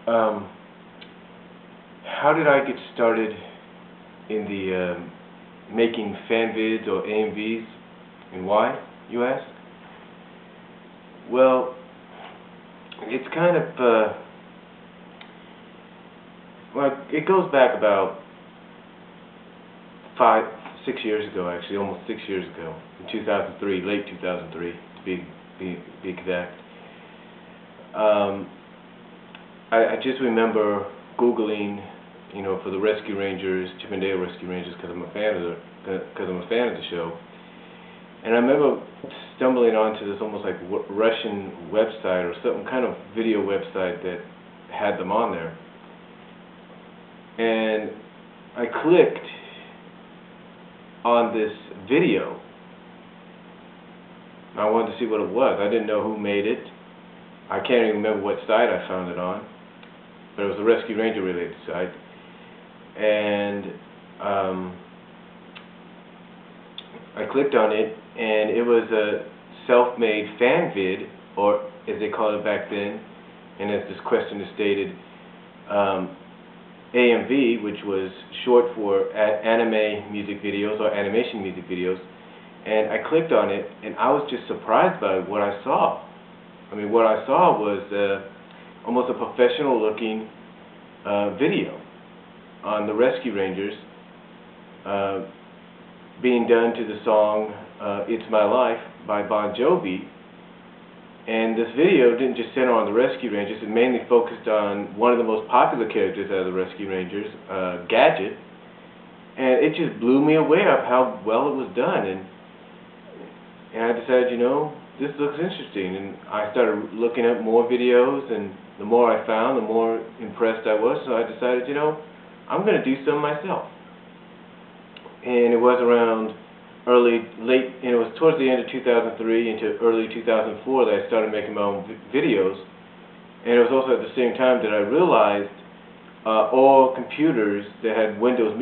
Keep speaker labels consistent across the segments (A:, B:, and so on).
A: Um, how did I get started in the making fan vids or AMVs, and why, you ask? Well, it's kind of, well, it goes back about 6 years ago, actually, almost 6 years ago, in 2003, late 2003, to be exact. I just remember Googling, for the Rescue Rangers, Chip 'n Dale Rescue Rangers, because I'm a fan of the show. And I remember stumbling onto this almost like Russian website or some kind of video website that had them on there. And I clicked on this video. I wanted to see what it was. I didn't know who made it. I can't even remember what site I found it on, but it was a Rescue Ranger related site. And I clicked on it, and it was a self-made fan vid, or as they called it back then, and as this question is stated, AMV, which was short for anime music videos or animation music videos. And I clicked on it, and I was just surprised by what I saw. I mean, what I saw was almost a professional-looking video on the Rescue Rangers being done to the song It's My Life by Bon Jovi. And this video didn't just center on the Rescue Rangers. It mainly focused on one of the most popular characters out of the Rescue Rangers, Gadget. And it just blew me away of how well it was done. And I decided, this looks interesting, and I started looking up more videos, and the more I found, the more impressed I was, so I decided, I'm going to do some myself. And it was around it was towards the end of 2003 into early 2004 that I started making my own videos, and it was also at the same time that I realized all computers that had Windows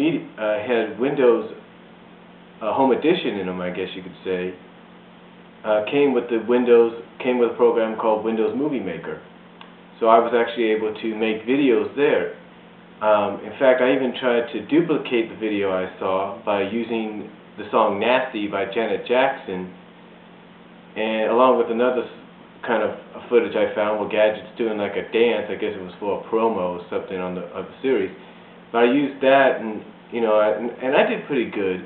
A: Home Edition in them, I guess you could say, came with a program called Windows Movie Maker. So I was actually able to make videos there. In fact, I even tried to duplicate the video I saw by using the song Nasty by Janet Jackson, and along with another kind of footage I found where Gadget's doing like a dance. I guess it was for a promo or something of the series. But I used that, and I did pretty good.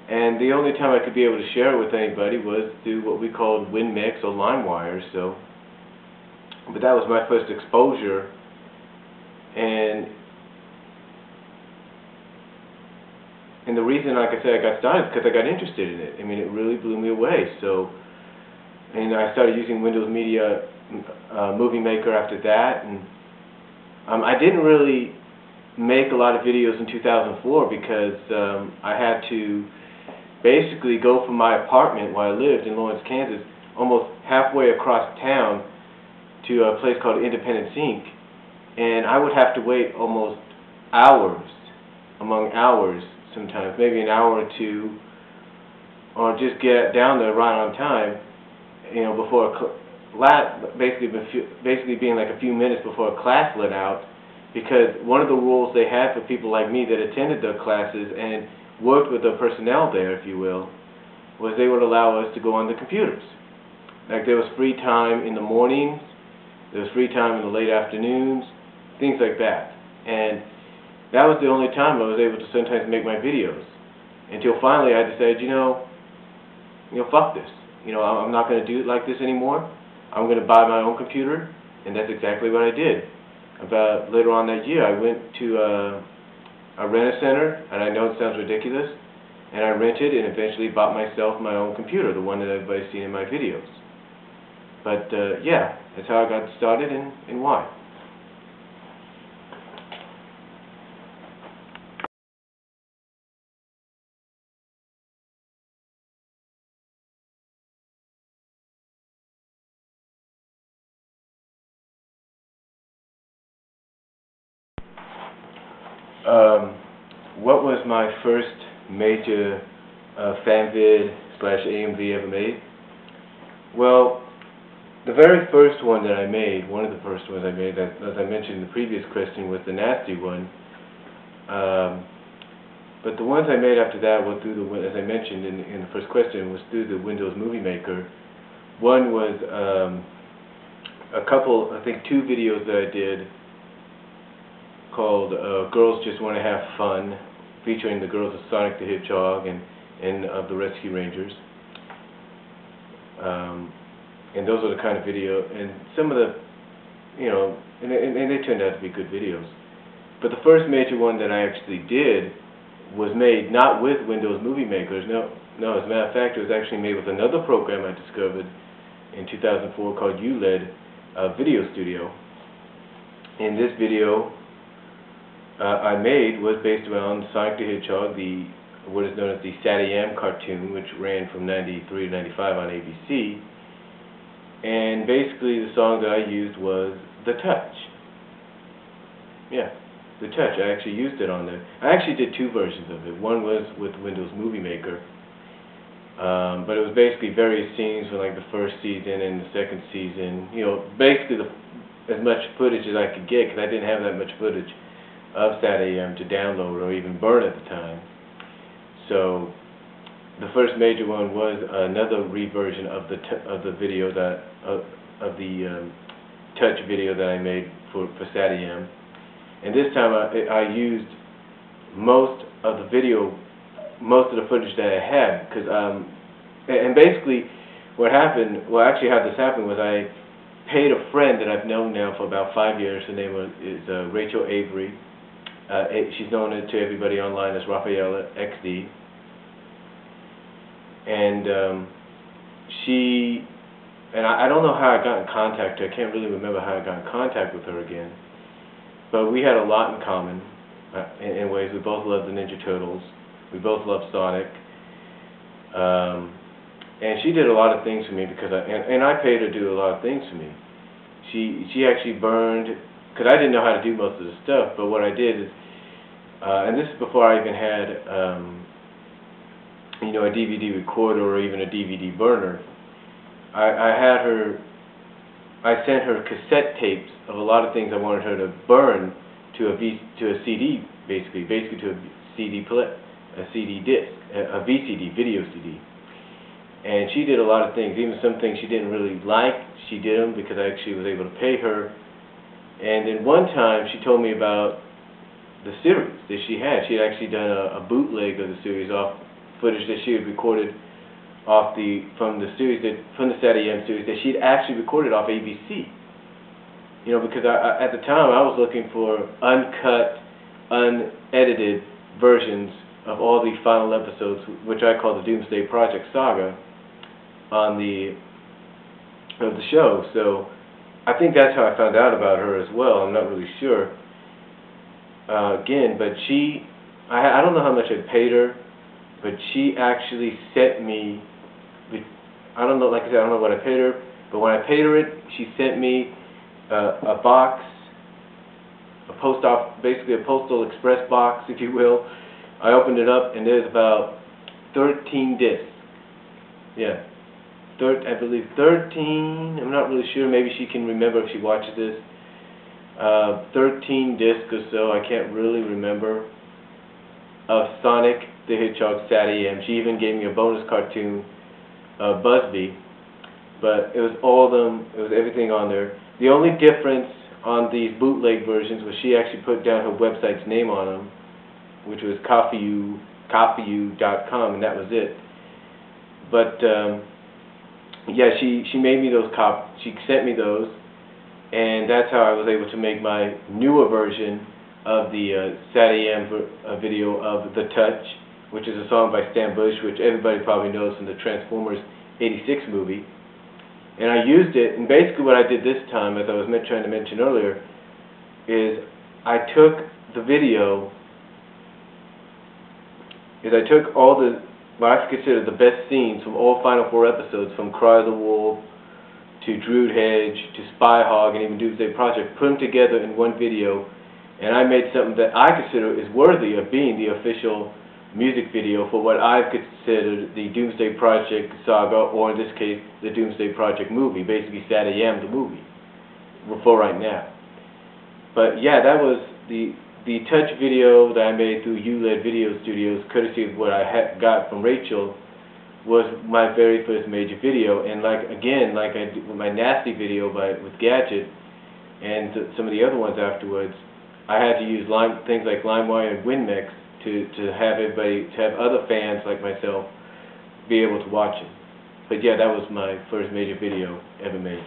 A: And the only time I could be able to share it with anybody was through what we called WinMix or LimeWire. But that was my first exposure, and the reason, like I said, I got started is because I got interested in it. I mean, it really blew me away. And I started using Windows Movie Maker after that, and I didn't really make a lot of videos in 2004 because I had to basically go from my apartment where I lived in Lawrence, Kansas, almost halfway across town to a place called Independence Inc. And I would have to wait almost hours, among hours sometimes, maybe an hour or two, or just get down there right on time, before basically being like a few minutes before a class let out, because one of the rules they had for people like me that attended their classes and worked with the personnel there, if you will, was they would allow us to go on the computers. Like there was free time in the mornings, there was free time in the late afternoons, things like that. And that was the only time I was able to sometimes make my videos. Until finally I decided, fuck this. I'm not going to do it like this anymore. I'm going to buy my own computer, and that's exactly what I did. About later on that year, I went to a Rent-A-Center, and I know it sounds ridiculous, and I rented and eventually bought myself my own computer, the one that everybody's seen in my videos. But yeah, that's how I got started and why. What was my first major fan vid / AMV ever made? Well, the very first one that I made, one of the first ones I made, that, as I mentioned in the previous question, was the nasty one. But the ones I made after that were through the, as I mentioned in the first question, was through the Windows Movie Maker. One was a couple, I think 2 videos that I did called Girls Just Want to Have Fun, featuring the girls of Sonic the Hedgehog and of the Rescue Rangers. And those are the kind of video, and some of the, you know, and they turned out to be good videos. But the first major one that I actually did was made not with Windows Movie Makers. No, as a matter of fact, it was actually made with another program I discovered in 2004 called ULED Video Studio. And this video I made was based around Sonic the Hedgehog, what is known as the SatAM cartoon, which ran from 93 to 95 on ABC. And basically the song that I used was The Touch. Yeah, The Touch. I actually used it on there. I actually did 2 versions of it. One was with Windows Movie Maker, but it was basically various scenes from like the first season and the second season. You know, basically as much footage as I could get, because I didn't have that much footage of SatAM to download or even burn at the time. So the first major one was another reversion of the video that of the touch video that I made for SatAM, and this time I used most of the footage that I had, because and basically what happened, well, actually how this happened was I paid a friend that I've known now for about 5 years. Her name is Rachel Avery. She's known to everybody online as Rafaela XD. And I don't know how I got in contact with her. I can't really remember how I got in contact with her again. But we had a lot in common in ways. We both loved the Ninja Turtles. We both loved Sonic. And she did a lot of things for me because I paid her to do a lot of things for me. She actually burned, because I didn't know how to do most of the stuff, but what I did is, and this is before I even had you know, a DVD recorder or even a DVD burner. I sent her cassette tapes of a lot of things I wanted her to burn to a CD, basically to a CD disc, a VCD, video CD. And she did a lot of things, even some things she didn't really like. She did them because I actually was able to pay her. And then one time she told me about the series that she had. She had actually done a bootleg of the series off footage that she had recorded from the SatAM series that she'd actually recorded off ABC. You know, because at the time I was looking for uncut, unedited versions of all the final episodes, which I call the Doomsday Project Saga, of the show. So I think that's how I found out about her as well. I'm not really sure. Again, but I don't know how much I paid her, but she actually sent me, I don't know, like I said, I don't know what I paid her, but when I paid her it, she sent me a box, basically a Postal Express box, if you will. I opened it up and there's about 13 discs. Yeah, I believe 13, I'm not really sure, maybe she can remember if she watches this. 13 discs or so, I can't really remember, of Sonic the Hedgehog SatAM. She even gave me a bonus cartoon of Busby, but it was all of them, it was everything on there. The only difference on these bootleg versions was she actually put down her website's name on them, which was coffeeyou.com, and that was it. But yeah, she made me those she sent me those, and that's how I was able to make my newer version of the SatAM video of The Touch, which is a song by Stan Bush, which everybody probably knows from the Transformers '86 movie. And I used it, and basically what I did this time, as I was trying to mention earlier, is I took the video, I took all what I consider the best scenes from all Final 4 episodes, from Cry of the Wolf to Druid Hedge to Spy Hog and even Doomsday Project, put them together in one video, and I made something that I consider is worthy of being the official music video for what I've considered the Doomsday Project saga, or in this case, the Doomsday Project movie, basically SatAM the movie, for right now. But yeah, that was the touch video that I made through ULED Video Studios, courtesy of what I got from Rachel, was my very first major video. And like I did with my nasty video with Gadget and some of the other ones afterwards, I had to use things like LimeWire and WinMix to have other fans like myself be able to watch it. But yeah, that was my first major video ever made.